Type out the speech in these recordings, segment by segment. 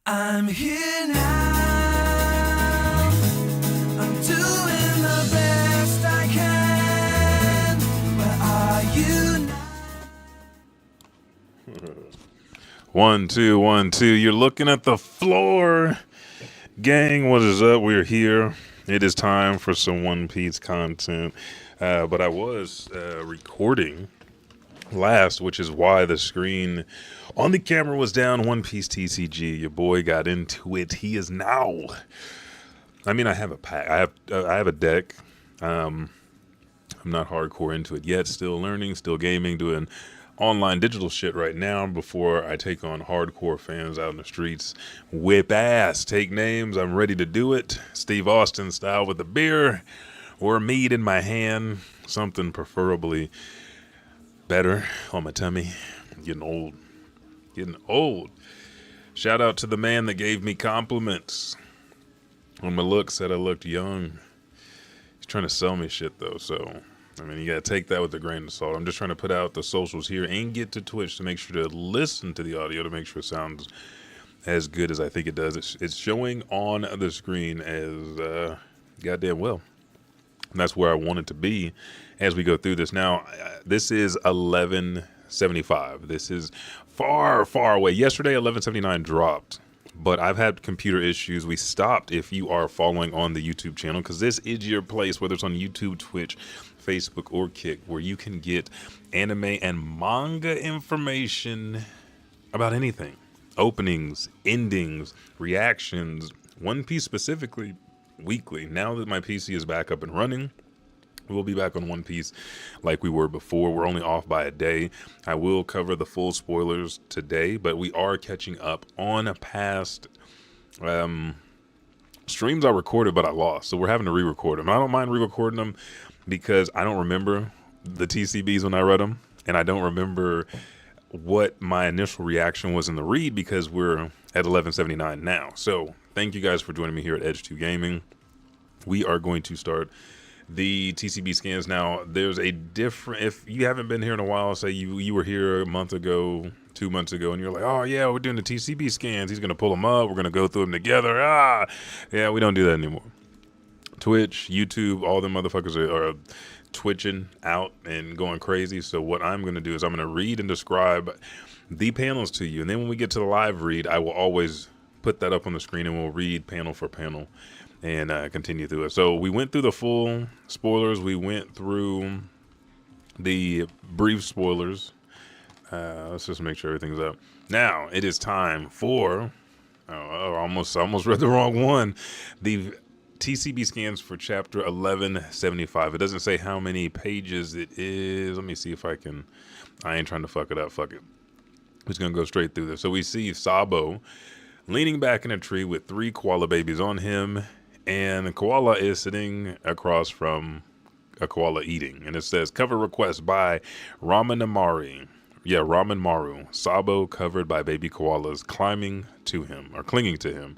I'm here now. I'm doing the best I can. Where are you now? 1 2 1 2. You're looking at the floor, gang. What is up? We're here. It is time for some One Piece content. But I was recording last, which is why the screen on the camera was down. One Piece TCG. Your boy got into it. He is now. I mean, I have a pack. I have a deck. I'm not hardcore into it yet. Still learning. Still gaming. Doing online digital shit right now before I take on hardcore fans out in the streets. Whip ass. Take names. I'm ready to do it. Steve Austin style with a beer or mead in my hand. Something preferably better on my tummy. Getting old. Getting old. Shout out to the man that gave me compliments on my look. Said I looked young. He's trying to sell me shit though, so I mean, you gotta take that with a grain of salt. I'm just trying to put out the socials here and get to Twitch to make sure to listen to the audio to make sure it sounds as good as I think it does. It's showing on the screen as goddamn well. And that's where I want it to be as we go through this. Now, this is 1175. This is far, far away. Yesterday, 1179 dropped. But I've had computer issues. We stopped if you are following on the YouTube channel, because this is your place, whether it's on YouTube, Twitch, Facebook, or Kick, where you can get anime and manga information about anything. Openings, endings, reactions, One Piece specifically, weekly. Now that my PC is back up and running, we'll be back on One Piece like we were before. We're only off by a day. I will cover the full spoilers today, but we are catching up on past streams I recorded but I lost. So we're having to re-record them. I don't mind re-recording them because I don't remember the TCBs when I read them, and I don't remember what my initial reaction was in the read because we're at 1179 now. So thank you guys for joining me here at Edge 2 Gaming. We are going to start the TCB scans now. There's a different, if you haven't been here in a while, say you were here a month ago, 2 months ago, and you're like, oh yeah, we're doing the TCB scans. He's going to pull them up. We're going to go through them together. Yeah, we don't do that anymore. Twitch, YouTube, all them motherfuckers are twitching out and going crazy. So what I'm going to do is I'm going to read and describe the panels to you. And then when we get to the live read, I will always put that up on the screen and we'll read panel for panel and continue through it. So we went through the full spoilers. We went through the brief spoilers. Let's just make sure everything's up. Now it is time for, I almost read the wrong one. The TCB scans for chapter 1175. It doesn't say how many pages it is. Let me see if I ain't trying to fuck it up. Fuck it. I'm just going to go straight through this. So we see Sabo leaning back in a tree with 3 koala babies on him. And the koala is sitting across from a koala eating. And it says, cover request by Ramen Maru. Yeah, Ramen Maru. Sabo covered by baby koalas clinging to him.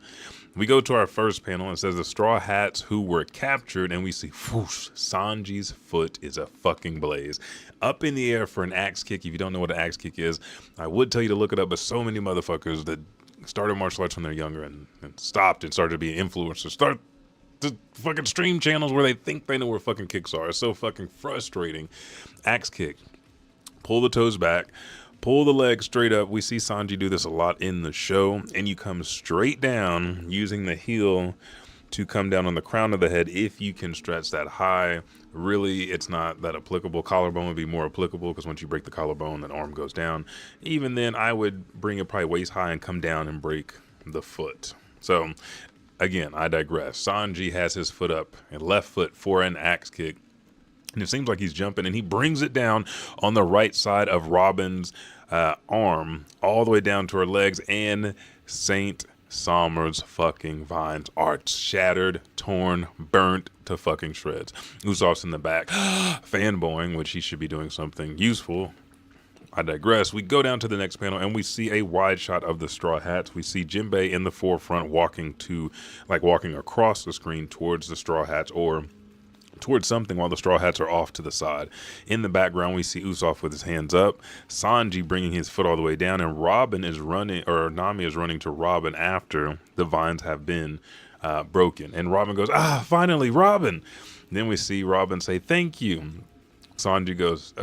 We go to our first panel. It says the Straw Hats who were captured, and we see whoosh, Sanji's foot is a fucking blaze. Up in the air for an axe kick. If you don't know what an axe kick is, I would tell you to look it up, but so many motherfuckers that started martial arts when they're younger and stopped and started to be influencers, start the fucking stream channels where they think they know where fucking kicks are. It's so fucking frustrating. Axe kick. Pull the toes back. Pull the leg straight up. We see Sanji do this a lot in the show. And you come straight down using the heel to come down on the crown of the head if you can stretch that high. Really, it's not that applicable. Collarbone would be more applicable because once you break the collarbone, that arm goes down. Even then, I would bring it probably waist high and come down and break the foot. So, again, I digress. Sanji has his foot up and left foot for an axe kick. And it seems like he's jumping, and he brings it down on the right side of Robin's arm, all the way down to her legs, and Saint Sommer's fucking vines are shattered, torn, burnt to fucking shreds. Usopp's in the back, fanboying, which he should be doing something useful. I digress. We go down to the next panel, and we see a wide shot of the Straw Hats. We see Jinbei in the forefront walking across the screen towards the Straw Hats, or towards something while the Straw Hats are off to the side. In the background, we see Usopp with his hands up, Sanji bringing his foot all the way down, and Robin is running, or Nami is running to Robin after the vines have been broken. And Robin goes, finally, Robin. Then we see Robin say, thank you. Sanji goes,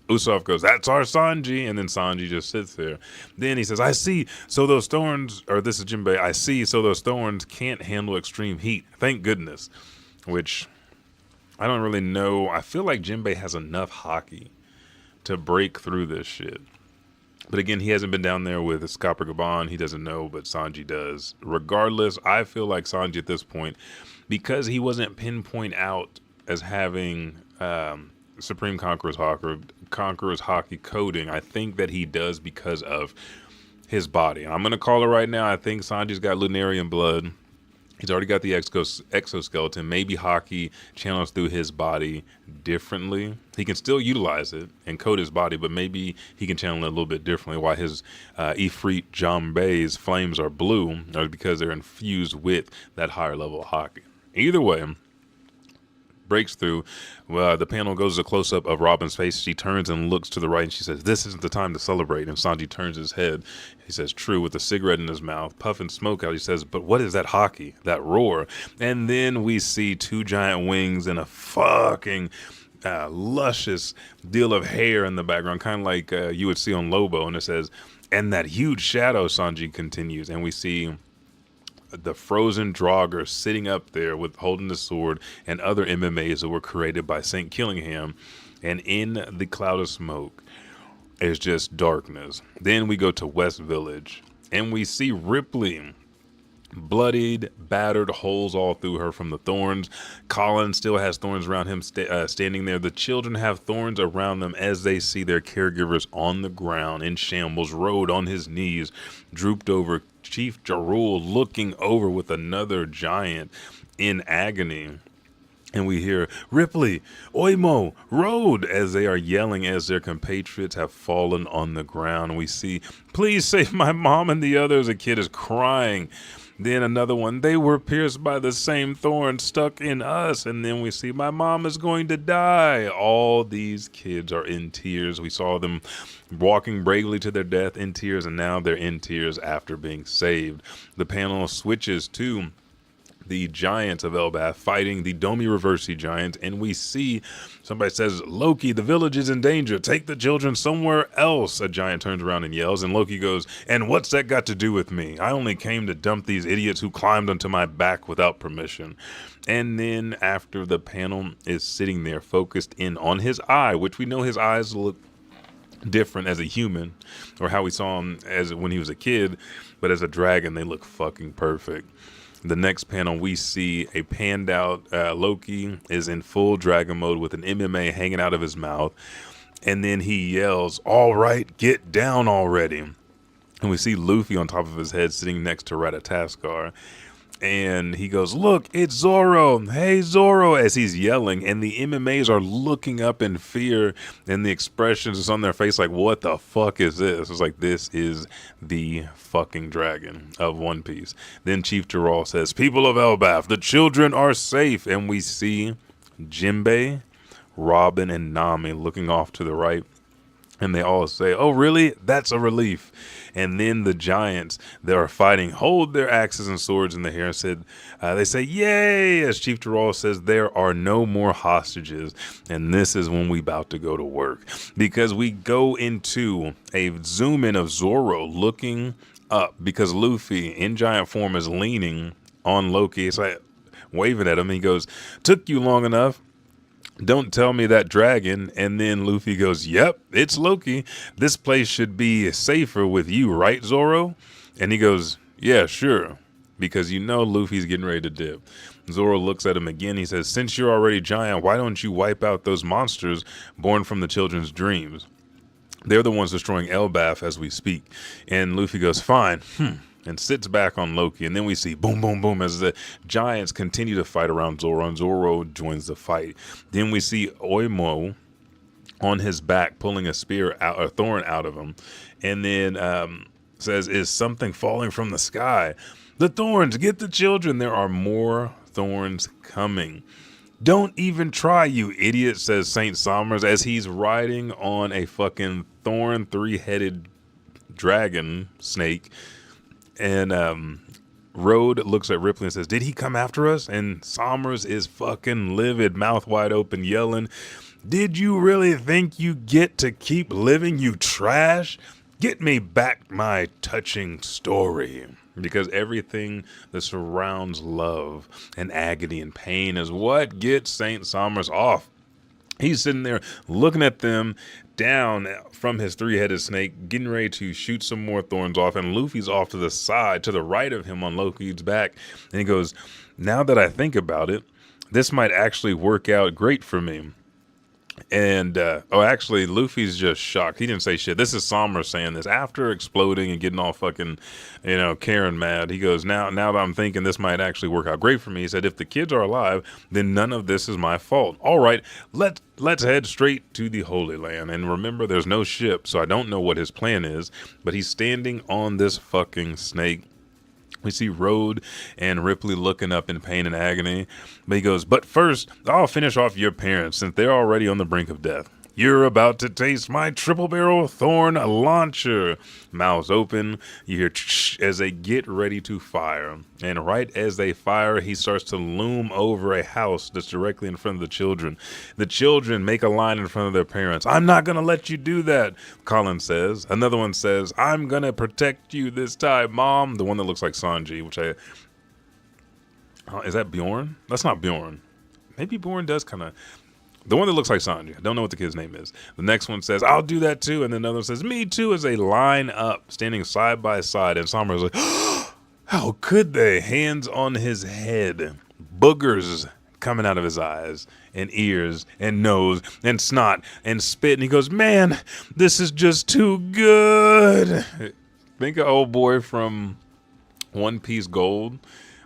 Usopp goes, that's our Sanji. And then Sanji just sits there. Then he says, I see. So those thorns, or this is Jinbei, I see. So those thorns can't handle extreme heat. Thank goodness. Which I don't really know. I feel like Jinbei has enough hockey to break through this shit. But again, he hasn't been down there with Gaban. He doesn't know, but Sanji does. Regardless, I feel like Sanji at this point, because he wasn't pinpoint out as having Supreme Conqueror's Haki coding, I think that he does because of his body. And I'm going to call it right now. I think Sanji's got Lunarian blood. He's already got the exoskeleton. Maybe Haki channels through his body differently. He can still utilize it and code his body, but maybe he can channel it a little bit differently. Why his Ifrit Jinbei's flames are blue, or because they're infused with that higher level of Haki. Either way, breaks through. The panel goes to a close-up of Robin's face. She turns and looks to the right, and she says, this isn't the time to celebrate. And Sanji turns his head. He says, true, with a cigarette in his mouth, puffing smoke out. He says, but what is that Haki, that roar? And then we see two giant wings and a fucking luscious deal of hair in the background, kind of like you would see on Lobo. And it says, and that huge shadow, Sanji continues. And we see the frozen Draugr sitting up there with holding the sword and other MMAs that were created by St. Killingham. And in the cloud of smoke is just darkness. Then we go to West Village and we see Ripley, bloodied, battered, holes all through her from the thorns. Colin still has thorns around him standing there. The children have thorns around them as they see their caregivers on the ground in shambles. Rode on his knees, drooped over. Chief Jarul looking over with another giant in agony. And we hear Ripley, Oimo, Road, as they are yelling as their compatriots have fallen on the ground. We see, please save my mom and the others. A kid is crying. Then another one, they were pierced by the same thorn stuck in us. And then we see, my mom is going to die. All these kids are in tears. We saw them walking bravely to their death in tears, and now they're in tears after being saved. The panel switches to the giants of Elbaph fighting the Domi Reversi giants, and we see somebody says, Loki, the village is in danger. Take the children somewhere else. A giant turns around and yells, and Loki goes, and what's that got to do with me? I only came to dump these idiots who climbed onto my back without permission. And then after the panel is sitting there focused in on his eye, which we know his eyes look different as a human, or how we saw him as when he was a kid, but as a dragon they look fucking perfect. The next panel, we see a panned out Loki is in full dragon mode with an MMA hanging out of his mouth. And then he yells, all right, get down already. And we see Luffy on top of his head sitting next to RATATOSKR. And he goes, look, it's Zoro. Hey, Zoro, as he's yelling. And the MMAs are looking up in fear. And the expressions is on their face like, what the fuck is this? It's like, this is the fucking dragon of One Piece. Then Chief Jarul says, people of Elbaph, the children are safe. And we see Jinbei, Robin, and Nami looking off to the right. And they all say, oh, really? That's a relief. And then the giants that are fighting hold their axes and swords in the air and said, they say, yay, as Chief Jarul says, there are no more hostages. And this is when we about to go to work, because we go into a zoom in of Zoro looking up because Luffy in giant form is leaning on Loki. It's like waving at him. He goes, took you long enough. Don't tell me that dragon. And then Luffy goes, yep, it's Loki. This place should be safer with you, right, Zoro? And he goes, yeah, sure. Because you know Luffy's getting ready to dip. Zoro looks at him again. He says, since you're already giant, why don't you wipe out those monsters born from the children's dreams? They're the ones destroying Elbaph as we speak. And Luffy goes, fine. And sits back on Loki. And then we see boom, boom, boom as the giants continue to fight around Zoro, and Zoro joins the fight. Then we see Oimo on his back pulling a spear out, a thorn out of him. And then says, is something falling from the sky? The thorns, get the children. There are more thorns coming. Don't even try, you idiot, says Saint Somers as he's riding on a fucking thorn 3-headed dragon snake. And Road looks at Ripley and says, did he come after us? And Somers is fucking livid, mouth wide open, yelling, did you really think you get to keep living, you trash? Get me back my touching story. Because everything that surrounds love and agony and pain is what gets Saint Somers off. He's sitting there looking at them down from his 3-headed snake, getting ready to shoot some more thorns off. And Luffy's off to the side, to the right of him on Loki's back. And he goes, now that I think about it, this might actually work out great for me. And, actually, Luffy's just shocked. He didn't say shit. This is Somers saying this after exploding and getting all fucking, Karen mad. He goes, now that I'm thinking this might actually work out great for me, he said, if the kids are alive, then none of this is my fault. All right, let's head straight to the Holy Land. And remember, there's no ship, so I don't know what his plan is, but he's standing on this fucking snake. We see Road and Ripley looking up in pain and agony. But he goes, but first, I'll finish off your parents since they're already on the brink of death. You're about to taste my triple barrel thorn launcher. Mouths open. You hear as they get ready to fire. And right as they fire, he starts to loom over a house that's directly in front of the children. The children make a line in front of their parents. I'm not going to let you do that, Colin says. Another one says, I'm going to protect you this time, Mom. The one that looks like Sanji, which is that Bjorn? That's not Bjorn. Maybe Bjorn does kind of... The one that looks like Sanji. I don't know what the kid's name is. The next one says, I'll do that too. And then another one says, me too, as they line up, standing side by side. And Somers is like, oh, how could they? Hands on his head. Boogers coming out of his eyes and ears and nose and snot and spit. And he goes, man, this is just too good. Think of old boy from One Piece Gold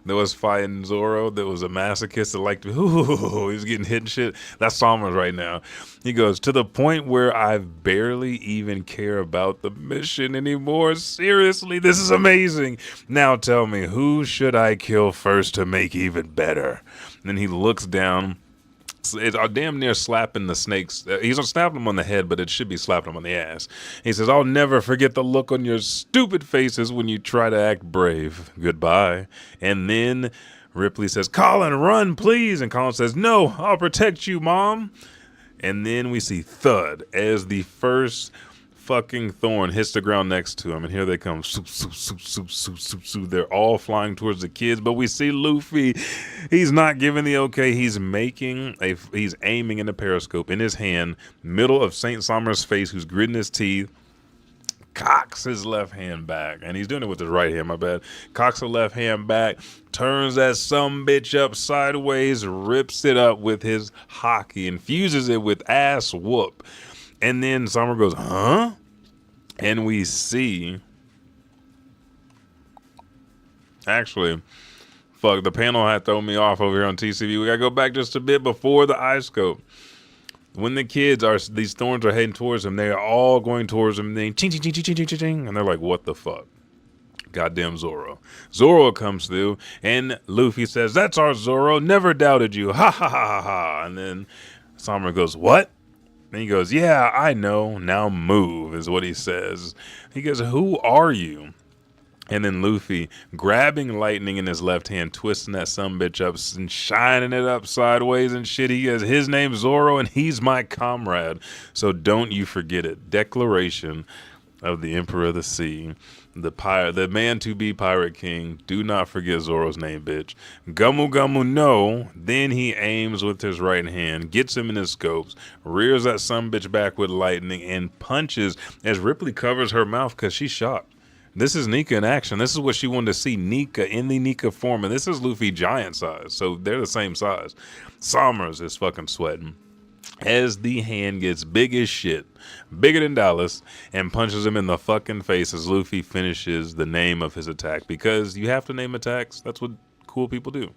that was fighting Zoro, that was a masochist that liked to, he was getting hit and shit. That's Somers right now. He goes, to the point where I barely even care about the mission anymore. Seriously, this is amazing. Now tell me, who should I kill first to make even better? And then he looks down. It's damn near slapping the snakes. He's not slapping them on the head, but it should be slapping them on the ass. He says, I'll never forget the look on your stupid faces when you try to act brave. Goodbye. And then Ripley says, Colin, run, please. And Colin says, no, I'll protect you, Mom. And then we see thud as the first fucking thorn hits the ground next to him, and here they come. Soup, soup, soup, soup, soup, soup, soup. They're all flying towards the kids, but we see Luffy. He's not giving the okay. He's aiming in the periscope in his hand, middle of Saint Somers' face, who's gritting his teeth. Cocks his left hand back, and he's doing it with his right hand, my bad. Cocks the left hand back, turns that sumbitch up sideways, rips it up with his hockey, infuses it with ass whoop. And then Summer goes, huh? And we see, actually, fuck, the panel had thrown me off over here on TCV. We gotta go back just a bit before the eye scope. When the kids these thorns are heading towards them, they are all going towards them, and then ching, ching, ching, ching, ching, ching, ching, and they're like, what the fuck? Goddamn Zoro. Zoro comes through, and Luffy says, that's our Zoro, never doubted you, ha ha ha ha ha. And then Summer goes, what? And he goes, yeah, I know, now move, is what he says. He goes, who are you? And then Luffy, grabbing lightning in his left hand, twisting that sumbitch up and shining it up sideways and shit. He goes, his name's Zoro and he's my comrade. So don't you forget it. Declaration of the Emperor of the Sea. The man to be Pirate King. Do not forget Zoro's name, bitch. Gumu Gumu no. Then he aims with his right hand, gets him in his scopes, rears that sumbitch back with lightning, and punches as Ripley covers her mouth because she's shocked. This is Nika in action. This is what she wanted to see, Nika in the Nika form. And this is Luffy giant size. So they're the same size. Somers is fucking sweating as the hand gets big as shit, bigger than Dallas, and punches him in the fucking face as Luffy finishes the name of his attack. Because you have to name attacks. That's what cool people do.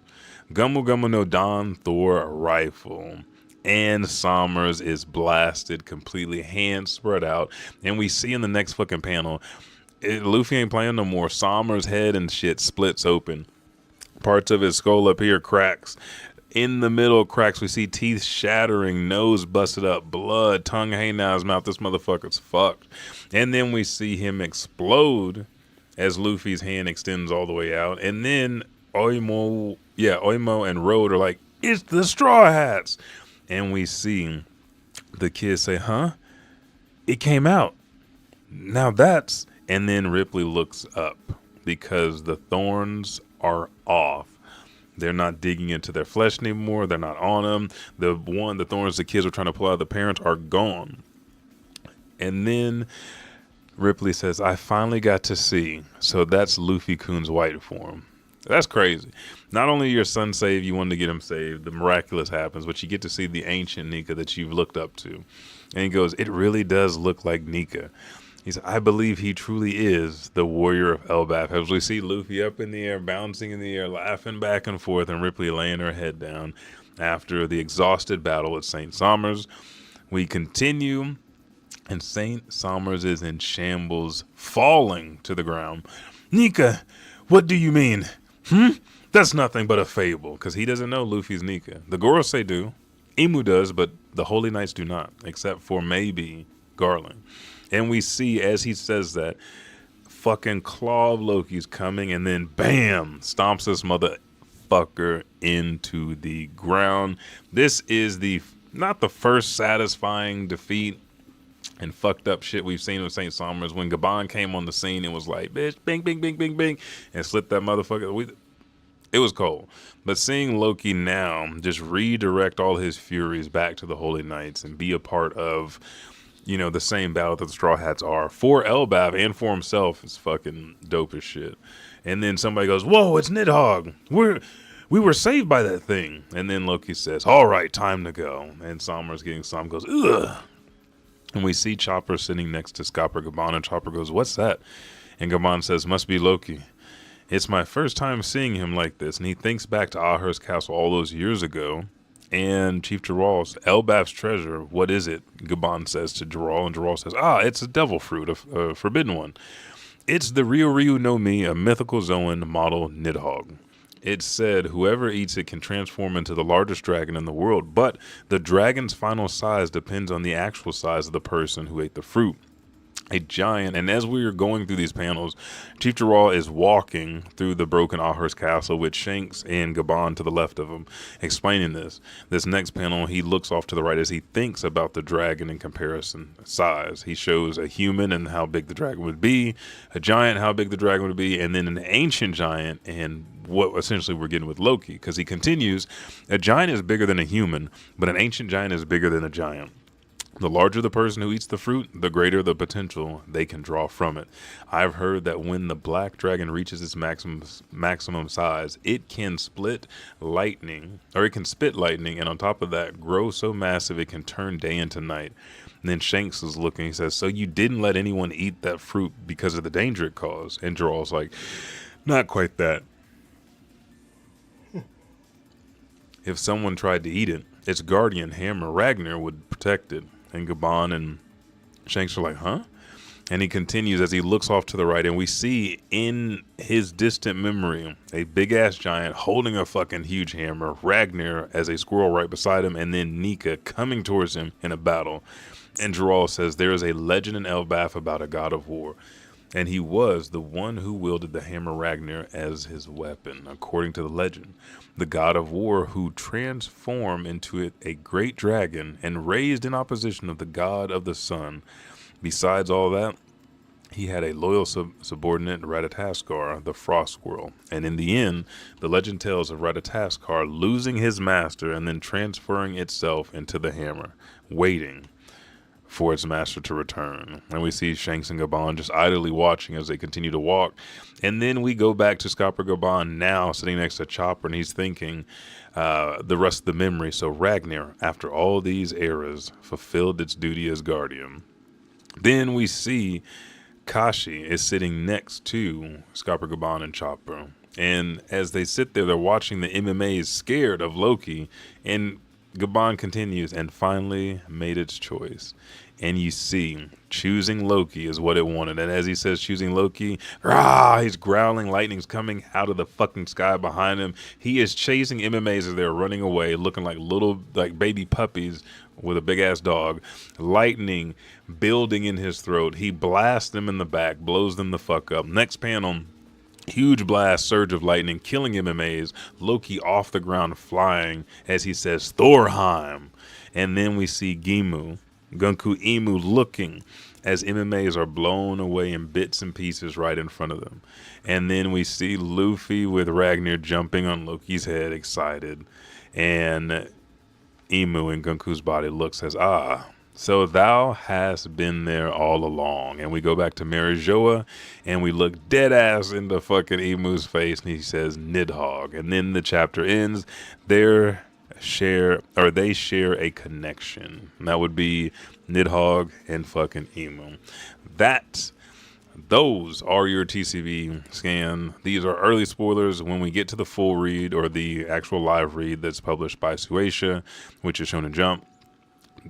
Gumu Gumu no Dan Thor rifle. And Somers is blasted completely, hands spread out. And we see in the next fucking panel, Luffy ain't playing no more. Somers' head and shit splits open. Parts of his skull up here cracks. In the middle cracks, we see teeth shattering, nose busted up, blood, tongue hanging out his mouth. This motherfucker's fucked. And then we see him explode as Luffy's hand extends all the way out. And then Oimo and Road are like, it's the Straw Hats. And we see the kid say, huh? It came out. Now that's... And then Ripley looks up because the thorns are off. They're not digging into their flesh anymore. They're not on them. The thorns the kids were trying to pull out of the parents are gone. And then Ripley says, I finally got to see. So that's Luffy Kun's white form. That's crazy. Not only your son saved, you wanted to get him saved. The miraculous happens, but you get to see the ancient Nika that you've looked up to. And he goes, it really does look like Nika. He said, I believe he truly is the warrior of Elbaph. As we see Luffy up in the air, bouncing in the air, laughing back and forth, and Ripley laying her head down after the exhausted battle at St. Somers. We continue, and St. Somers is in shambles, falling to the ground. Nika, what do you mean? That's nothing but a fable, because he doesn't know Luffy's Nika. The Gorosei do. Imu does, but the Holy Knights do not, except for maybe Garland. And we see, as he says that, fucking Claw of Loki's coming, and then bam, stomps this motherfucker into the ground. This is not the first satisfying defeat and fucked up shit we've seen with St. Somers. When Gabon came on the scene, it was like, bitch, bing, bing, bing, bing, bing, and slipped that motherfucker. It was cold. But seeing Loki now just redirect all his furies back to the Holy Knights and be a part of, you know, the same battle that the Straw Hats are for Elbaph and for himself is fucking dope as shit. And then somebody goes, whoa, it's Nidhogg. We were saved by that thing. And then Loki says, all right, time to go. And Somers getting some goes, ugh. And we see Chopper sitting next to Scopper Gabon, and Chopper goes, what's that? And Gabon says, must be Loki. It's my first time seeing him like this. And he thinks back to Ahur's castle all those years ago. And Chief Jiral's Elbaph's treasure, what is it? Gabon says to Jiral, and Jiral says, it's a devil fruit, a forbidden one. It's the Ryu no Mi, a mythical Zoan model Nidhogg. It's said whoever eats it can transform into the largest dragon in the world, but the dragon's final size depends on the actual size of the person who ate the fruit. A giant, and as we are going through these panels, Chief Jiral is walking through the broken Ahur's castle with Shanks and Gabon to the left of him, explaining this. This next panel, he looks off to the right as he thinks about the dragon in comparison size. He shows a human and how big the dragon would be, a giant, how big the dragon would be, and then an ancient giant, and what essentially we're getting with Loki, because he continues, a giant is bigger than a human, but an ancient giant is bigger than a giant. The larger the person who eats the fruit, the greater the potential they can draw from it. I've heard that when the black dragon reaches its maximum size, it can spit lightning, and on top of that, grow so massive it can turn day into night. And then Shanks is looking, he says, so you didn't let anyone eat that fruit because of the danger it caused? And Jiral's like, not quite that. If someone tried to eat it, its guardian hammer, RAGNIR, would protect it. And Gabon and Shanks are like, huh? And he continues as he looks off to the right, and we see in his distant memory a big-ass giant holding a fucking huge hammer, RAGNIR as a squirrel right beside him, and then Nika coming towards him in a battle. And Jiral says, there is a legend in Elbaph about a god of war, and he was the one who wielded the hammer RAGNIR as his weapon, according to the legend. The god of war who transformed into it a great dragon and raised in opposition of the god of the sun. Besides all that, he had a loyal subordinate, RATATOSKR, the frost squirrel. And in the end, the legend tells of RATATOSKR losing his master and then transferring itself into the hammer, waiting for its master to return. And we see Shanks and Gabon just idly watching as they continue to walk. And then we go back to Scopper Gabon now sitting next to Chopper, and he's thinking the rest of the memory. So RAGNIR, after all these eras, fulfilled its duty as guardian. Then we see Kashi is sitting next to Scopper Gabon and Chopper. And as they sit there, they're watching the MMAs scared of Loki. And Gabon continues and finally made its choice. And you see, choosing Loki is what it wanted. And as he says, choosing Loki, rah, he's growling. Lightning's coming out of the fucking sky behind him. He is chasing MMAs as they're running away, looking like little, like baby puppies with a big ass dog. Lightning building in his throat. He blasts them in the back, blows them the fuck up. Next panel, huge blast, surge of lightning, killing MMAs. Loki off the ground, flying as he says, Thorheim. And then we see Gunku Imu looking as MMAs are blown away in bits and pieces right in front of them. And then we see Luffy with RAGNIR jumping on Loki's head, excited. And Imu in Gunku's body looks, says, so thou hast been there all along. And we go back to Marijoa and we look dead ass into fucking Emu's face and he says Nidhogg. And then the chapter ends. They share a connection. And that would be Nidhogg and fucking Emu. Those are your TCB scan. These are early spoilers. When we get to the full read or the actual live read that's published by Suecia, which is shown in Jump,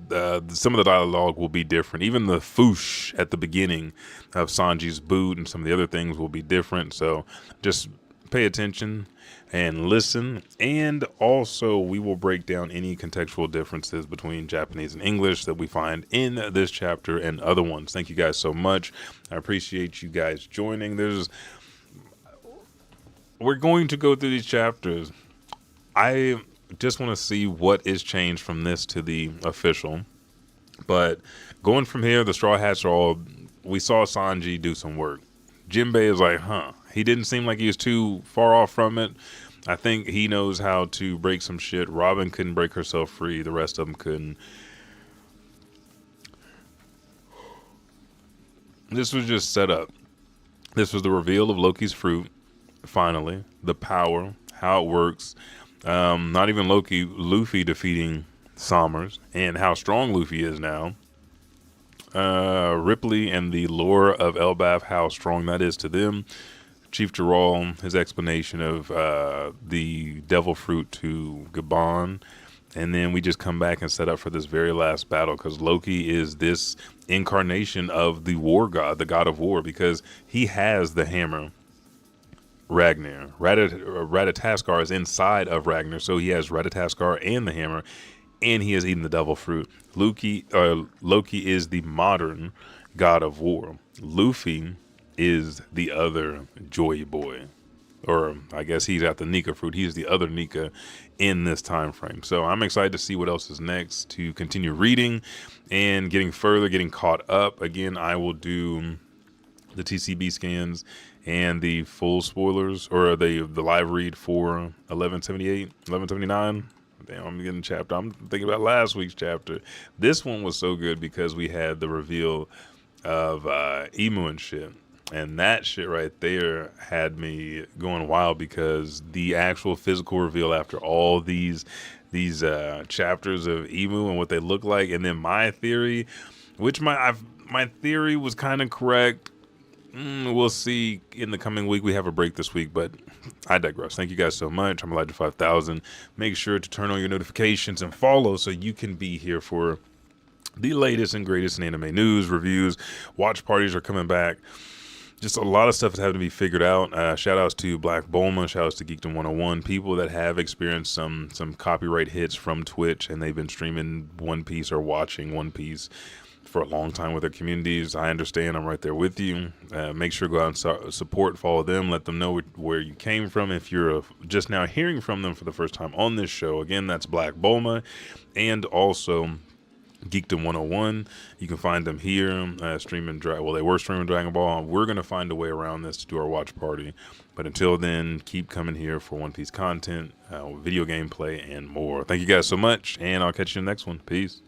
some of the dialogue will be different. Even the foosh at the beginning of Sanji's boot and some of the other things will be different. So just pay attention and listen. And also we will break down any contextual differences between Japanese and English that we find in this chapter and other ones. Thank you guys so much. I appreciate you guys joining. We're going to go through these chapters. I just want to see what is changed from this to the official. But going from here, the Straw Hats we saw Sanji do some work. Jinbei is like, he didn't seem like he was too far off from it. I think he knows how to break some shit. Robin couldn't break herself free. The rest of them couldn't. This was just set up. This was the reveal of Loki's fruit. Finally, the power, how it works. Not even Luffy defeating Sommers and how strong Luffy is now. Ripley and the lore of Elbaph, how strong that is to them. Chief Geralt, his explanation of the devil fruit to Gabon. And then we just come back and set up for this very last battle because Loki is this incarnation of the war god, the god of war, because he has the hammer. RAGNIR. RATATOSKR is inside of RAGNIR, so he has RATATOSKR and the hammer, and he has eaten the devil fruit. Loki is the modern god of war. Luffy is the other Joy Boy, or I guess he's at the Nika fruit. He's the other Nika in this time frame. So I'm excited to see what else is next, to continue reading and getting caught up. Again, I will do the TCB scans and the full spoilers, or the live read for 1178, 1179. Damn, I'm getting chapter. I'm thinking about last week's chapter. This one was so good because we had the reveal of Emu and shit. And that shit right there had me going wild because the actual physical reveal after all these chapters of Emu and what they look like, and then my theory, which my theory was kind of correct. We'll see in the coming week. We have a break this week, but I digress. Thank you guys so much. I'm Elijah 5000. Make sure to turn on your notifications and follow so you can be here for the latest and greatest in anime news, reviews. Watch parties are coming back. Just a lot of stuff is having to be figured out. Shout outs to Black Bulma. Shout outs to Geekdom 101. People that have experienced some copyright hits from Twitch and they've been streaming One Piece or watching One Piece for a long time with their communities. I understand. I'm right there with you. Make sure to go out and support, follow them, let them know where you came from. If you're just now hearing from them for the first time on this show, again, that's Black Bulma and also Geekdom 101. You can find them here streaming. They were streaming Dragon Ball. We're going to find a way around this to do our watch party. But until then, keep coming here for One Piece content, video gameplay, and more. Thank you guys so much, and I'll catch you in the next one. Peace.